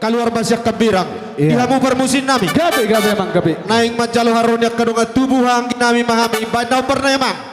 keluar masyak kebirang. Iya. Ilamu permusin nami. Gabi emang gabi. Naing majalu harunya kadungan tubuh hanggi nami mahami. Bandau pernah emang.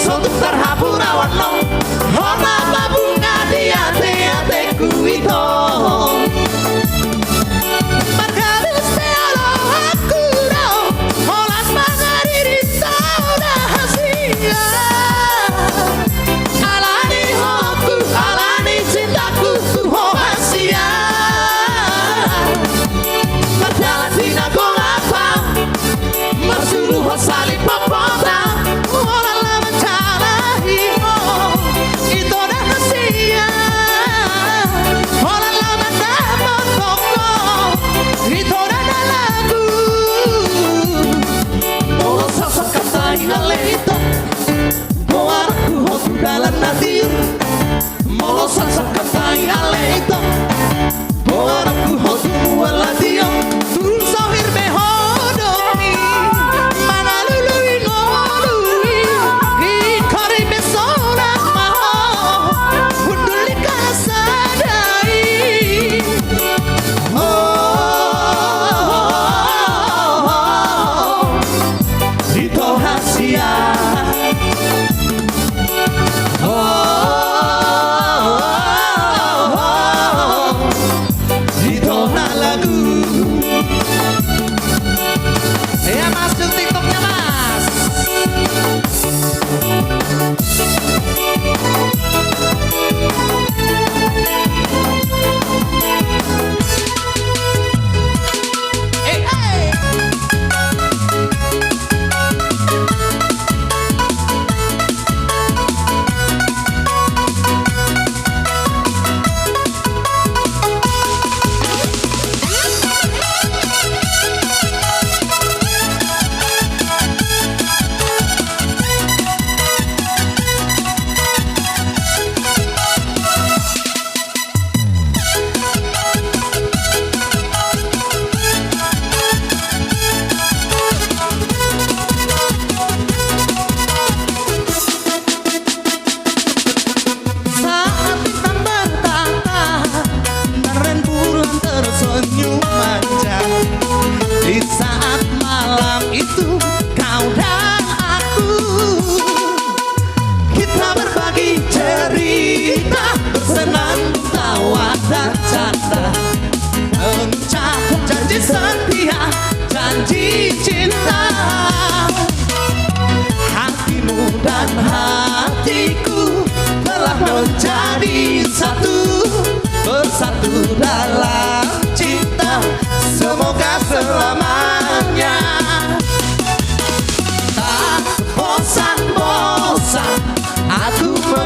Sotu terhapur awan no, hona bunga dia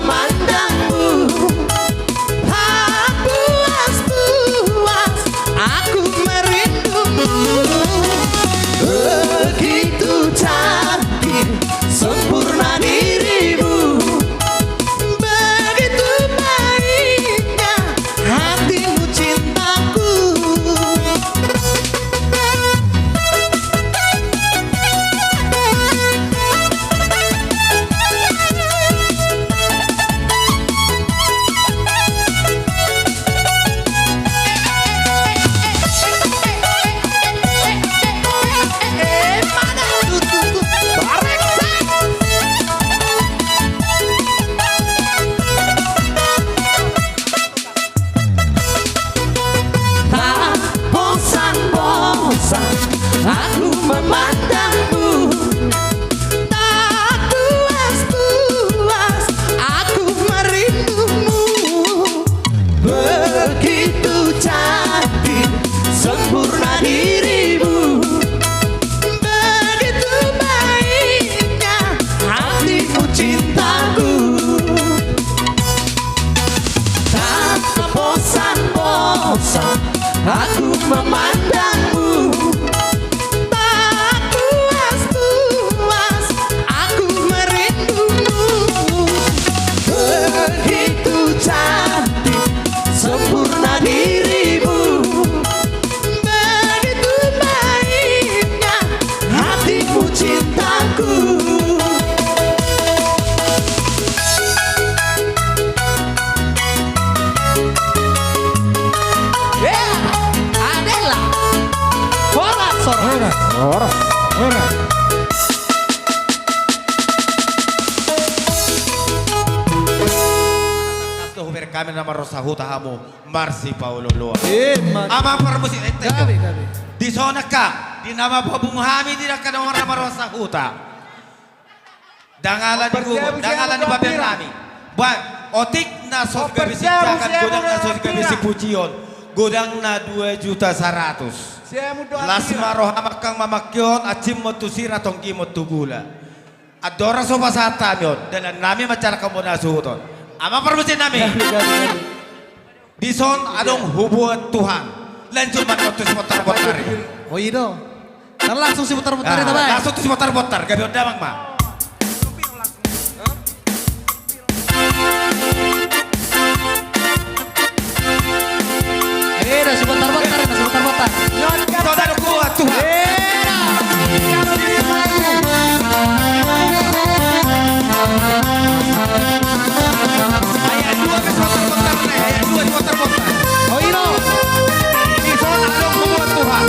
memandangmu, tak puas-puas aku merindumu. Begitu cantik, sempurna dirimu, begitu baiknya hatimu cintaku. Tak bosan-bosan aku memandangmu, tak puas-puas aku merindumu. Begitu cantik, sempurna dirimu, begitu baiknya hatimu cintaku. Tak bosan-bosan aku memandangmu, tak puas-puas aku merindumu. Begitu cantik, sempurna dirimu, begitu baiknya hatimu cintaku. Adela, bola sorang. Kasto huber kami nama Rosa Huta Hamu, Marsi Paulo Loa. Man. Ama permusik Gabi, gabi. di zona ka, di nama Babung Hami di ka nama nama Rosa Huta. Dangalan di gubon, dangalan di babeng nami. Buat otik na sos gabi si jakan godang na sos gabi si pujion. Godang na 2.100.000. Las marohamak kang mamakyon at simmotusira tongki motugula. Adora so pasata yon dan nami macara kamu nasuton. Ama permusin nami. Di son adong hubungan Tuhan. Lanjut manotus motor-motor. Oh iya dong. Kan langsung si putar-putar itu, Bay. Langsung tuh motor-motor, gabi damang ma. Dah si putar-putar, dah si putar-putar. Saudara kuat Tuhan. Ayat dua ke motor-motor nih, ayat dua di motor-motor. Oh iya dong. Di son adong hubungan Tuhan.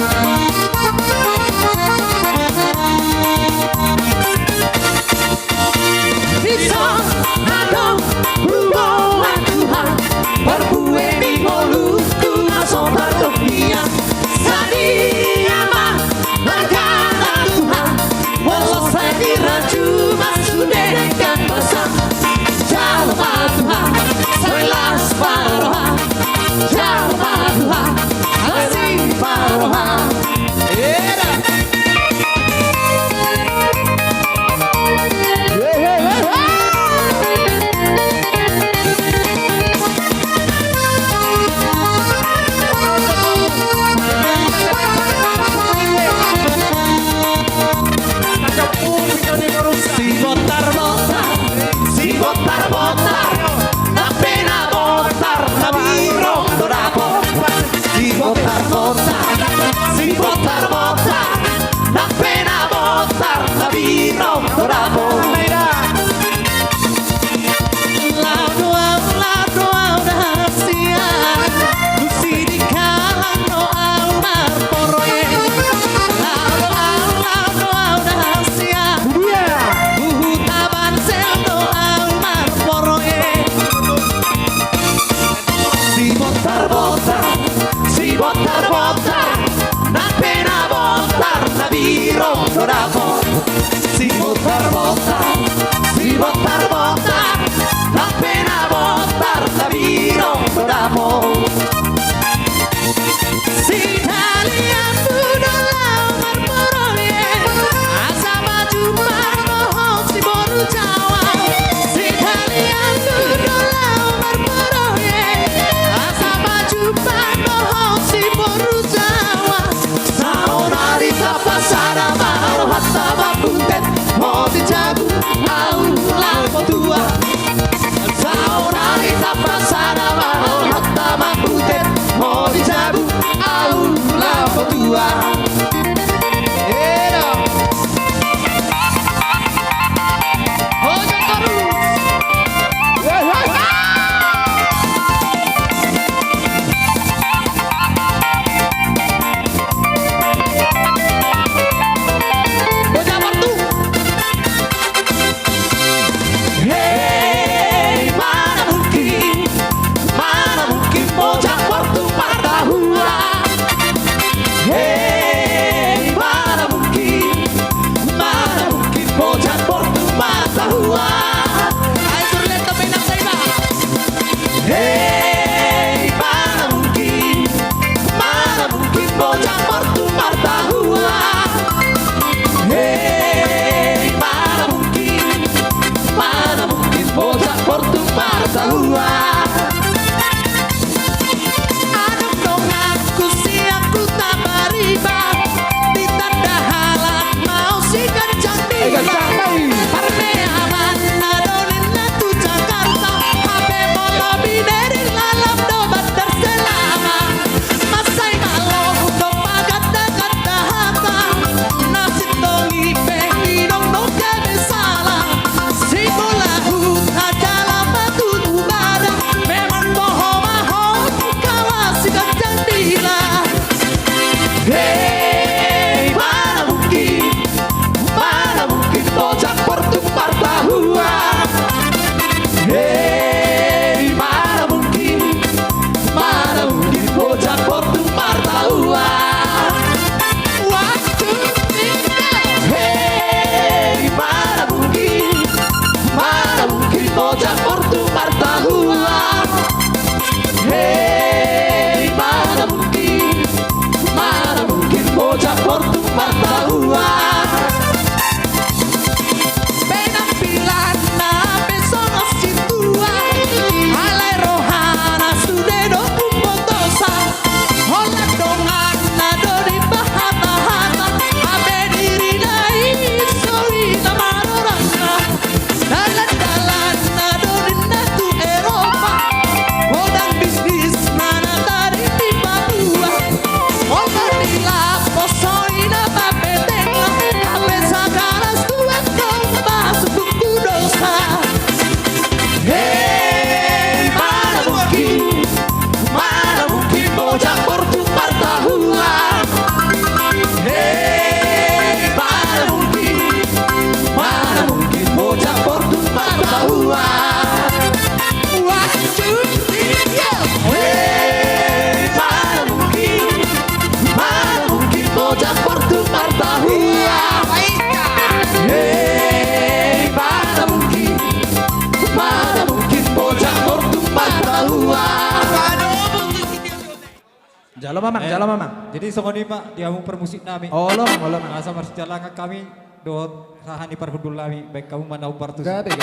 Jalo mamang, jalo mamang. Jadi songoni mak dia permusik nami. Oh lo mang. Asa marsi jalan kami do sahani parhudul nami baik kamu mana upartus. Gabe.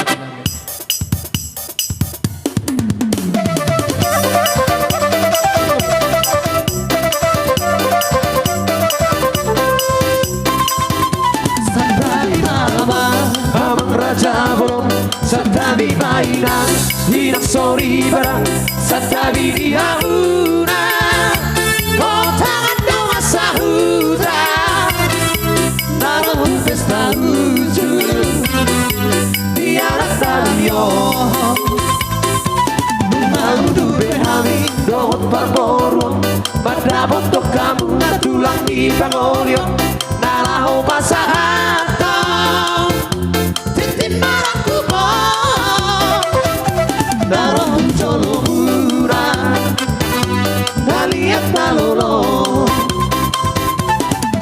Amang raja bolong satabi mainan hinak sori barang satabi di hauna oh tangan doa sahutra namun pesta ujung di anak talio mengalu behami dohot parborong pada botok kamu tulang di pangolio nalaho pasahan Darah jolo murah Daliat talolo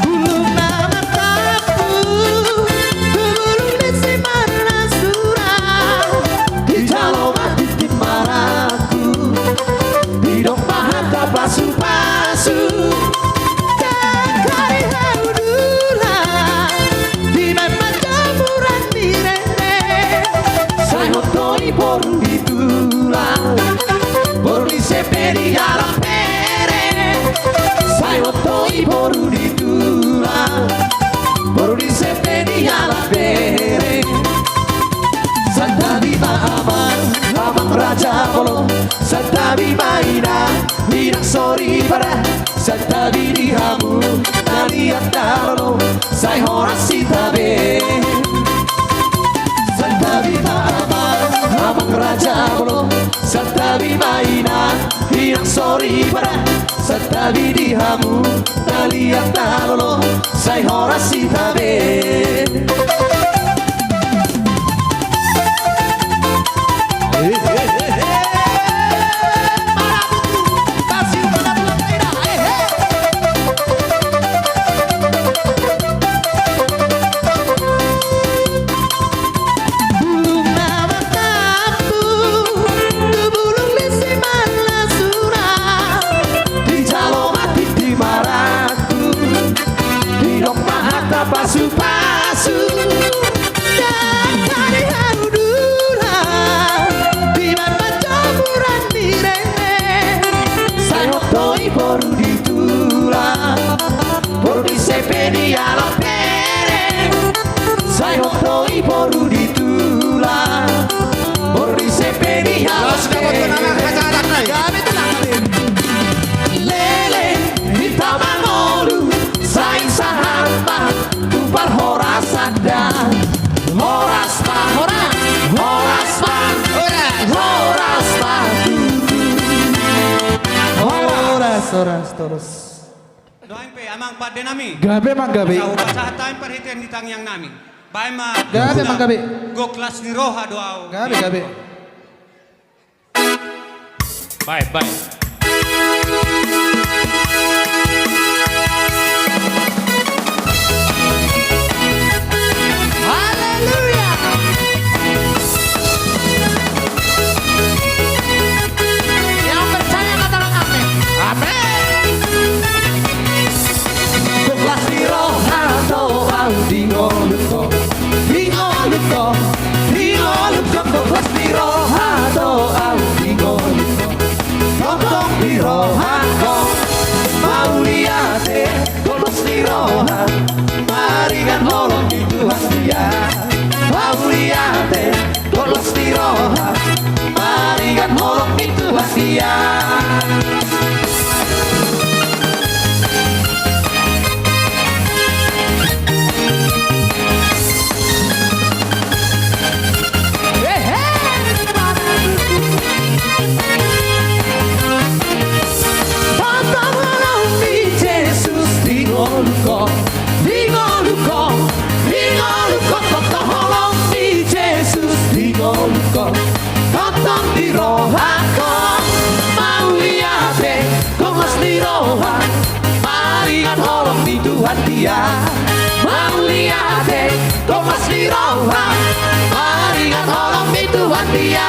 Bulu nama tapu Bulu desi mana surah Di jalo mati di maraku Hidung mahata pasu-pasu Dan kari haudula Di mana jamuran mirene Saya hotoi boru Boru di sepedi alam pere Sai otoi boru di tulang Boru di sepedi alam pere Satabi ma'amang Amang raja polo Satabi maina Hinak sori para Satabi di hamu Naliat dalolo Sai horasi tabe Satabi ma'amang Amang raja polo Satabi mainan, hinak sori para Satabi di hamu, naliat talolo Sai horasi tabe Pasu-pasu dan kari haudula di mana jamuran mirene saya hotoi boru di tulang boru di sepedi alam pere saya hotoi boru di tulang boru di sepedi alam pere lele kita mangolu saing sahampa Tupar horas ada Horas mah Horas mah Horas terus. Doain pe amang pada nami. Gabe mang gabe. Kau baca time perhatian di tang yang nami. Baik mah. Gabe mang gabe. Go kelas di roha doa. Gabe. Baik. Maringan holong di Tuhan dia Pauliate Dolos di roha Maringan holong di Tuhan dia Totong di rohako mau liate komas di roha maringan holong di Tuhan dia mau liate komas di roha maringan holong di Tuhan dia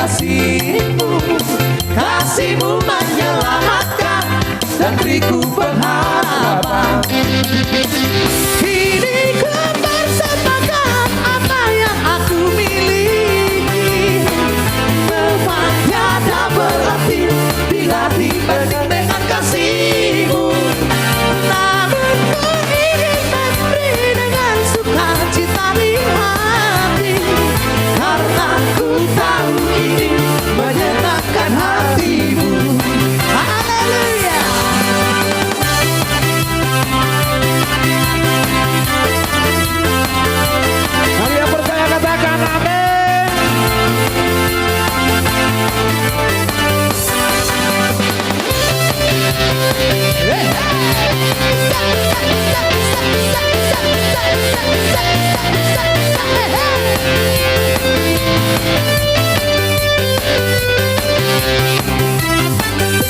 kasih-Mu. Kasih-Mu menyelamatkan dan beriku pengharapan. Kini ku persembahkan apa yang aku miliki. Memang tiada berarti bila dibanding dengan kasih-Mu. Namun ku ingin memberi dengan sukacita di hati, karena ku tahu ini menyenangkan hati-Mu. Haleluya. Mari yang percaya katakan amin.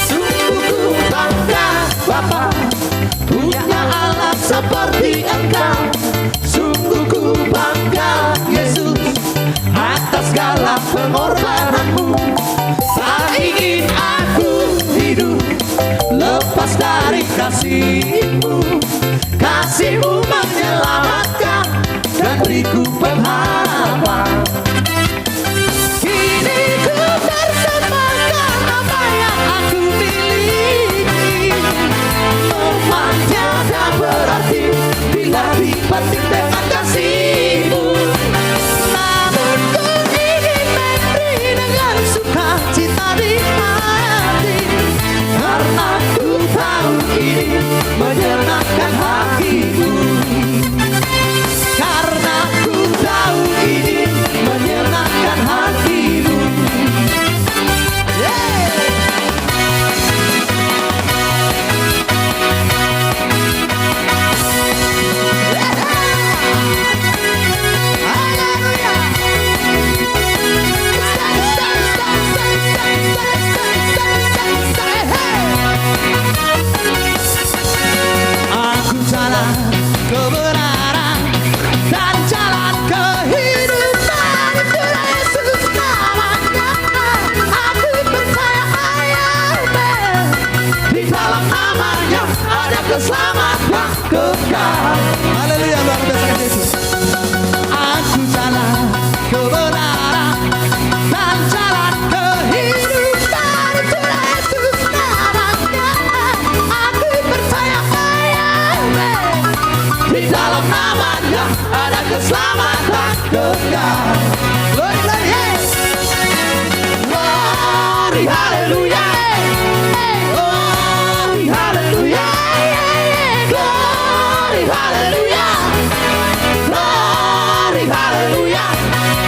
Sungguh ku bangga Bapa punya alat seperti Engkau. Sungguh ku bangga Yesus atas segala pengorbananmu. Tak ingin aku hidup lepas dari kasih-Mu. Kasih-Mu menyelamatkan dan beriku pengharapan. Kini ku persembahkan apa yang aku miliki. Memang tiada berarti bila dibanding dengan kasih-Mu. Namun ku ingin memberi dengan sukacita di hati, karena ku tahu ini menyenangkan hati-Mu. Karena ku tahu ini menyenangkan hati-Mu. Aku jalan kebenaran dan jalan kehidupan, itu Yesus namanya. Aku percaya amin. Di dalam namanya ada keselamatan kekal. Haleluya, luar biasa Yesus. Aku jalan kebenaran dan jalan kehidupan, itu Yesus namanya. Aku percaya amin. Di dalam namanya ada keselamatan kekal. Glory, glory, yes. Glory, haleluya. Glory, haleluya. Glory, haleluya. Glory, haleluya.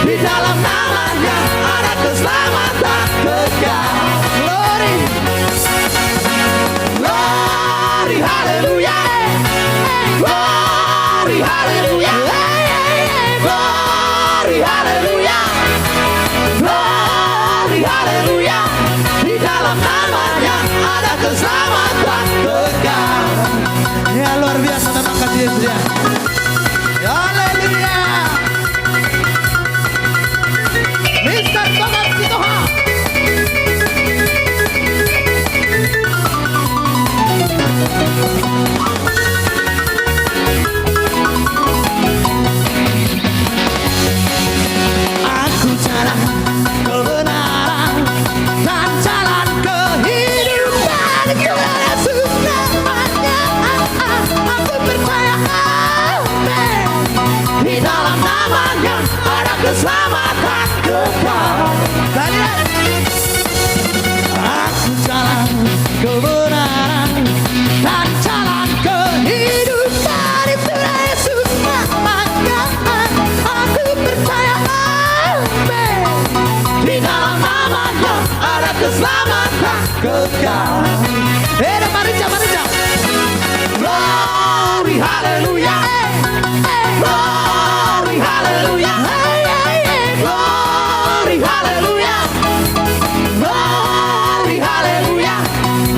Di dalam namanya ada keselamatan kekal. Glory, glory, haleluya. Glory, haleluya. Glory, haleluya. Glory, haleluya. Di dalam namanya ada keselamatan kekal. Ya luar biasa memang kasih Yesus ya. Ya, haleluya. Mister Tomat Sitoha. Aku jalan kebenaran dan jalan kehidupan, itu Yesus namanya. Aku percaya amin. Di dalam namanya ada keselamatan kekal. Aku jalan kebenaran dan jalan kehidupan, itu Yesus namanya. Aku percaya amin. Di dalam namanya ada keselamatan kekal. Mari jam. Glory, haleluya. Glory, haleluya. Glory, haleluya. Glory, haleluya.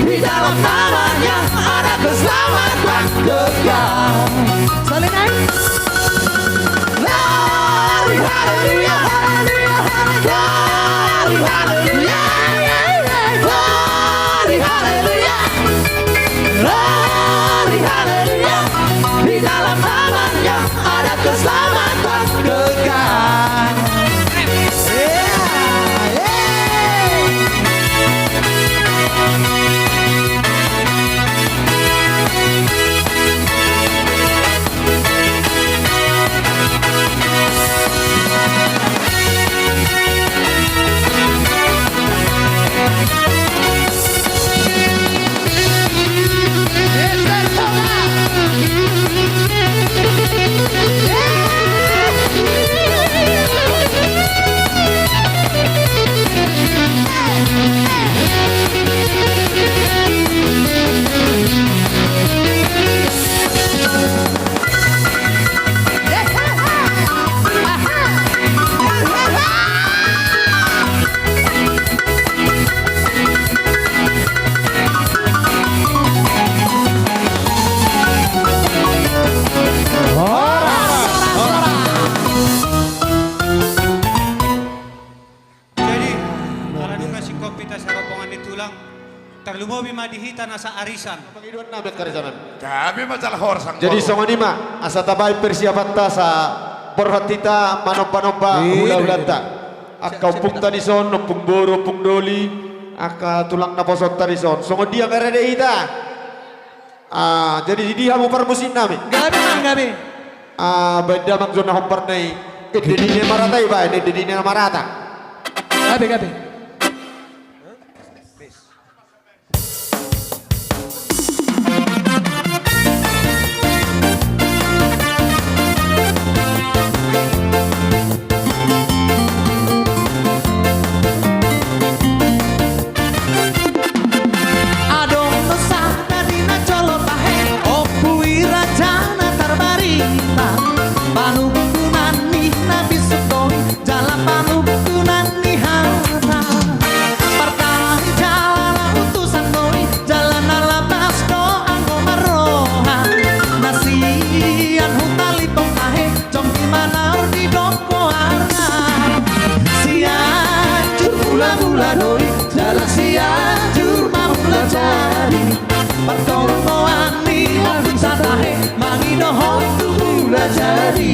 Di dalam namanya ada keselamatan kekal. Saling naik. Glory, haleluya. Glory, haleluya, glory haleluya, glory haleluya. Di dalam namanya ada keselamatan kekal. Jadi, kalau nung kasih kopi tas saropongan ditulang, terlumobi madihita nasa arisan. Kami masalah horsang. Jadi songonima asa tabai persiapan sa perhatita manompa-nompa hula-hulanta. Akau pung tanison no pung boro pung doli aka tulang na posot tanison. Songo dia merede ita. Jadi dia mau permusin nami. Gabi. Benda mang zona hompar nai. Dedine maratai ba, dedine marata. Gabi. Adong nusa dari na colo tahe, opui rajana tarbarita. Panukunan ni nabi sukoi, jalan panukunan ni hata. Pertahi jalan utusan doi, jalan alabas doang gomaroha. Nasian hutali tong tahe, jom dimana di doko arna. Sianjur mula-mula doi, jalan sianjur mamula jadi. Pertolongan ni aku satahe, mangi dohon tu mula jadi.